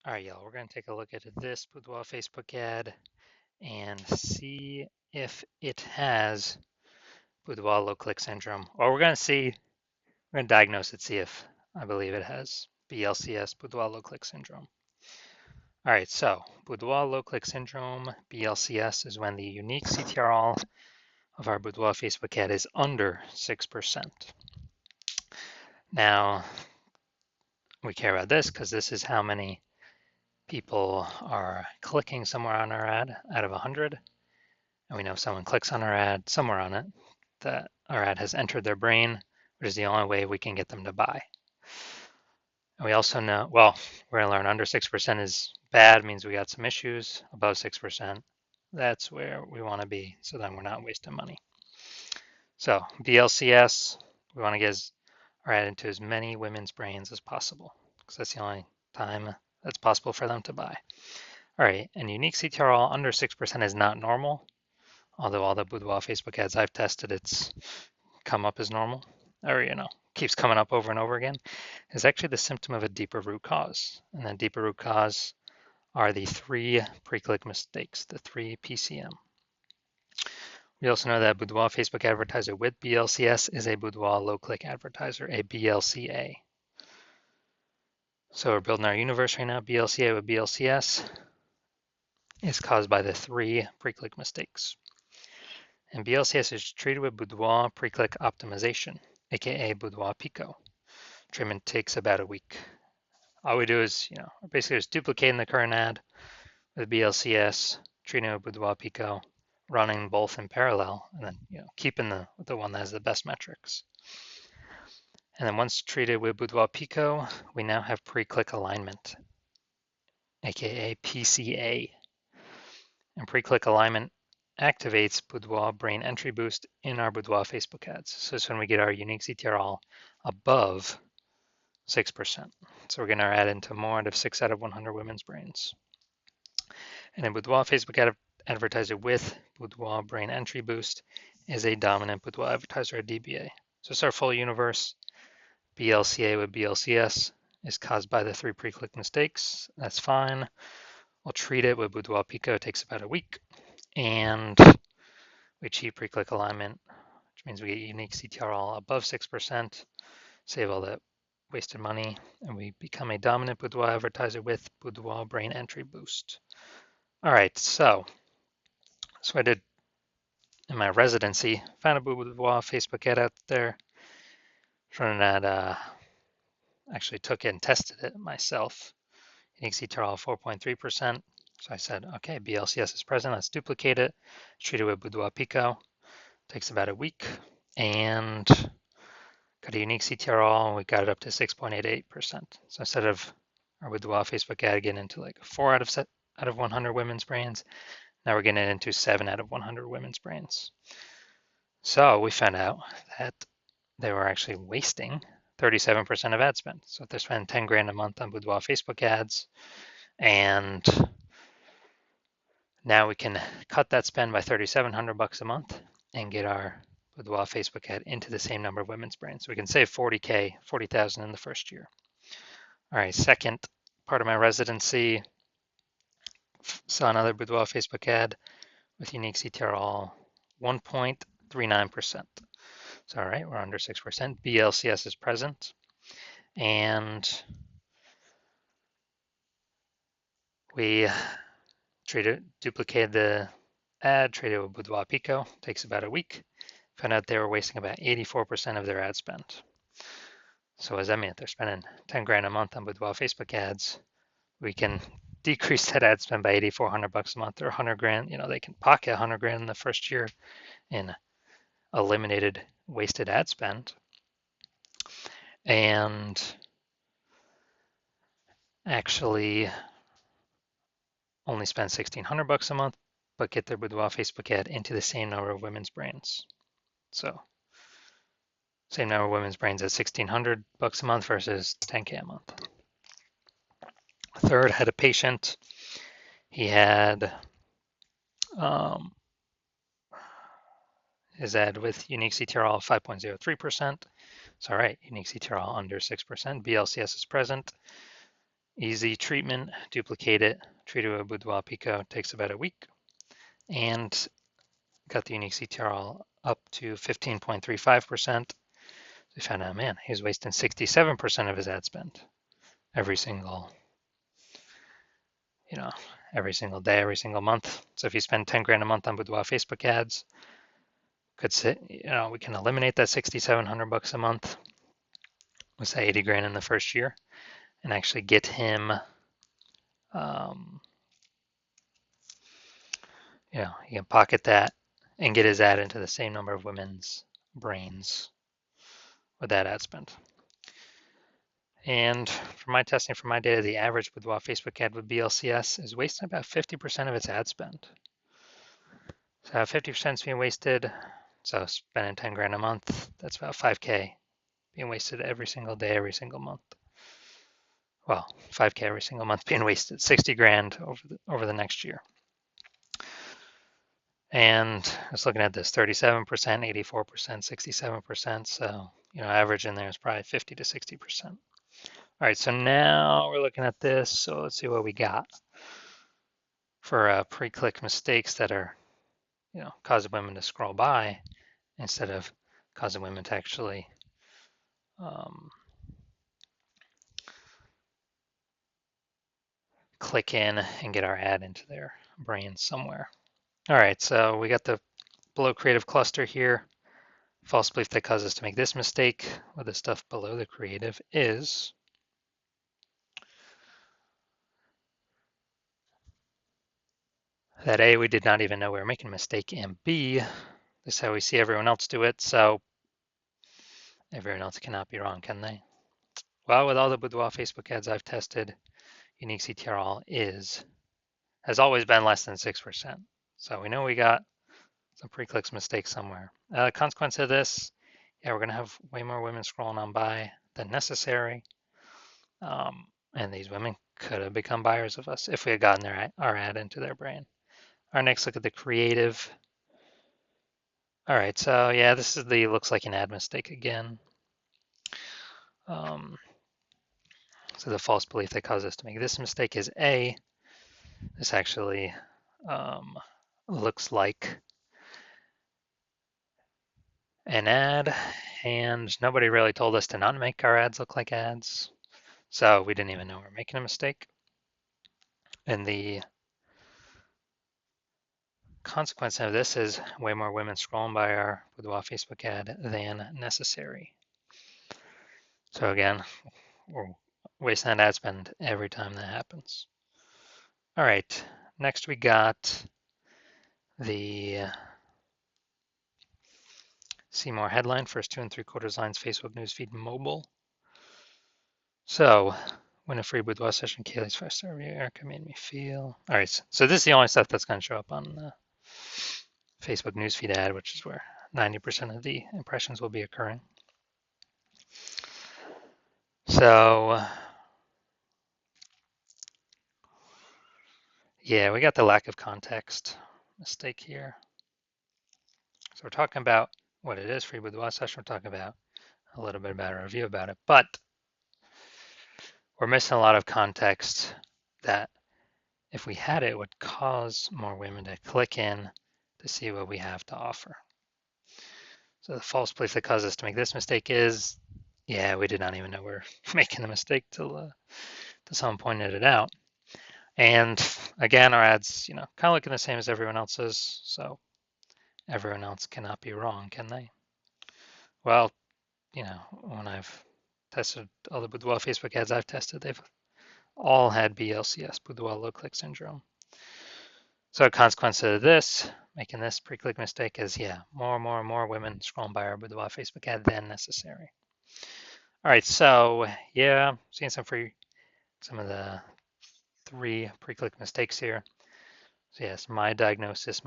All right, y'all, we're going to take a look at this boudoir Facebook ad and see if it has boudoir low click syndrome. Or we're going to diagnose it, see if I believe it has BLCS, boudoir low click syndrome. All right, so boudoir low click syndrome, BLCS, is when the unique CTRL of our boudoir Facebook ad is under 6%. Now, we care about this because this is how many people are clicking somewhere on our ad out of 100. And we know if someone clicks on our ad somewhere on it, that our ad has entered their brain, which is the only way we can get them to buy. And we also know, well, we're going to learn under 6% is bad, means we got some issues. Above 6%, that's where we want to be, so then we're not wasting money. So BLCS, we want to get our ad into as many women's brains as possible, because that's the only time that's possible for them to buy. All right, and unique CTRL under 6% is not normal. Although all the boudoir Facebook ads I've tested, it's come up as normal, or keeps coming up over and over again, is actually the symptom of a deeper root cause. And that deeper root cause are the 3 pre-click mistakes, the 3 PCM. We also know that boudoir Facebook advertiser with BLCS is a boudoir low-click advertiser, a BLCA. So we're building our universe right now. BLCA with BLCS is caused by the 3 pre-click mistakes. And BLCS is treated with boudoir pre-click optimization, aka boudoir pico. Treatment takes about a week. All we do is, basically just duplicating the current ad with BLCS, treating it with boudoir pico, running both in parallel, and then keeping the one that has the best metrics. And then once treated with boudoir pico, we now have pre-click alignment, aka PCA. And pre-click alignment activates boudoir brain entry boost in our boudoir Facebook ads. So it's when we get our unique CTRL above 6%. So we're getting our ad into more out of 6 out of 100 women's brains. And a boudoir Facebook ad advertiser with boudoir brain entry boost is a dominant boudoir advertiser, a DBA. So it's our full universe. BLCA with BLCS is caused by the 3 pre-click mistakes. That's fine. We'll treat it with boudoir pico. It takes about a week. And we achieve pre-click alignment, which means we get unique CTRL above 6%, save all that wasted money, and we become a dominant boudoir advertiser with boudoir brain entry boost. All right, so I did in my residency, found a boudoir Facebook ad out there, running that, actually took it and tested it myself. Unique CTRL 4.3%. So I said, okay, BLCS is present, let's duplicate it, treat it with boudoir pico. Takes about a week, and got a unique CTRL, and we got it up to 6.88%. So instead of our boudoir Facebook ad getting into like 4 out of 100 women's brains, now we're getting it into 7 out of 100 women's brains. So we found out that they were actually wasting 37% of ad spend. So if they're spending 10 grand a month on boudoir Facebook ads, and now we can cut that spend by $3,700 a month and get our boudoir Facebook ad into the same number of women's brains. So we can save 40,000 in the first year. All right, second part of my residency, saw another boudoir Facebook ad with unique CTRL 1.39%. So all right, we're under 6%. BLCS is present, and we duplicated the ad, treated with boudoir pico. Takes about a week. Found out they were wasting about 84% of their ad spend. So what does that mean? If they're spending 10 grand a month on boudoir Facebook ads, we can decrease that ad spend by $8,400 a month, or 100 grand. They can pocket 100 grand in the first year in eliminated wasted ad spend, and actually only spend $1,600 a month, but get their boudoir Facebook ad into the same number of women's brains. So same number of women's brains at $1,600 a month versus 10K a month. Third, had a patient. He had his ad with unique CTRL 5.03%. So all right, unique CTRL under 6%. BLCS is present. Easy treatment, duplicate it, treat it with a boudoir picot, takes about a week, and got the unique CTR up to 15.35%. We found out, man, he was wasting 67% of his ad spend every single, every single day, every single month. So if you spend 10 grand a month on boudoir Facebook ads, could say, we can eliminate that 6,700 bucks a month, let's say 80 grand in the first year, and actually get him, he can pocket that and get his ad into the same number of women's brains with that ad spend. And for my testing, for my data, the average boudoir Facebook ad with BLCS is wasting about 50% of its ad spend. So 50% is being wasted. So spending 10 grand a month, that's about 5K being wasted every single day, every single month. Well, 5K every single month being wasted, 60 grand over the next year. And I was looking at this, 37%, 84%, 67%. So, average in there is probably 50 to 60%. All right, so now we're looking at this. So let's see what we got for pre-click mistakes that are, causing women to scroll by instead of causing women to actually click in and get our ad into their brain somewhere. All right, so we got the below creative cluster here. False belief that causes us to make this mistake with the stuff below the creative is that A, we did not even know we were making a mistake, and B, this is how we see everyone else do it, so everyone else cannot be wrong, can they? Well, with all the boudoir Facebook ads I've tested, unique CTRL has always been less than 6%. So we know we got some pre-clicks mistakes somewhere. Consequence of this, we're going to have way more women scrolling on by than necessary. And these women could have become buyers of us if we had gotten our ad into their brain. Our next look at the creative. All right, so yeah, this is the looks like an ad mistake again. So the false belief that caused us to make this mistake is A. This actually looks like an ad, and nobody really told us to not make our ads look like ads. So we didn't even know we were making a mistake. And the consequence of this is way more women scrolling by our boudoir Facebook ad than necessary. So again, we're wasting that ad spend every time that happens. All right, next we got the see more headline, first 2 3/4 lines, Facebook newsfeed mobile. So when a free boudoir session, Kaylee's 5-star review, Erica made me feel. All right, so this is the only stuff that's going to show up on the Facebook newsfeed ad, which is where 90% of the impressions will be occurring. So yeah, we got the lack of context mistake here. So we're talking about what it is, free boudoir session. We're talking about a little bit about a review about it, but we're missing a lot of context that if we had it would cause more women to click in to see what we have to offer. So the false belief that caused us to make this mistake is, yeah, we did not even know we were making a mistake till someone pointed it out. And again, our ads, kind of looking the same as everyone else's, so everyone else cannot be wrong, can they? Well, when I've tested all the boudoir Facebook ads I've tested, they've all had BLCS, boudoir low click syndrome. So a consequence of this, making this pre-click mistake is, more women scrolling by our boudoir Facebook ad than necessary. All right, so yeah, seeing some of the 3 pre-click mistakes here. So yes, my diagnosis,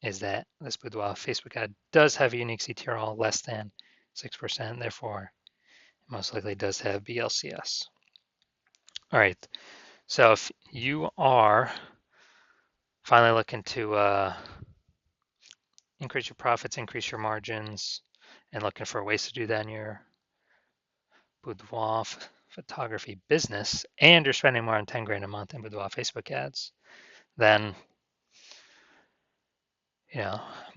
is that this boudoir Facebook ad does have a unique CTRL less than 6%, therefore it most likely does have BLCS. All right, so if you are finally looking to increase your profits, increase your margins, and looking for ways to do that in your boudoir photography business and you're spending more than 10 grand a month in boudoir Facebook ads, then,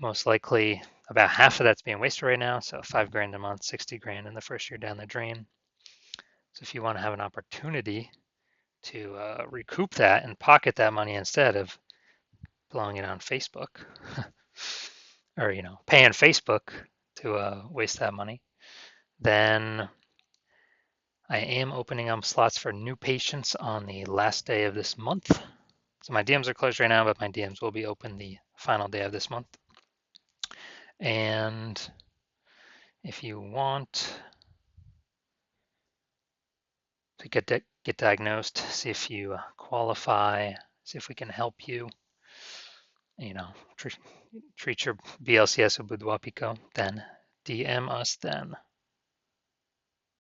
most likely about half of that's being wasted right now. So 5 grand a month, 60 grand in the first year down the drain. So if you want to have an opportunity to recoup that and pocket that money instead of blowing it on Facebook or, paying Facebook to waste that money, then I am opening up slots for new patients on the last day of this month. So my DMs are closed right now, but my DMs will be open the final day of this month. And if you want to get diagnosed, see if you qualify, see if we can help you, treat your BLCS with Boudoir Pico, then DM us then.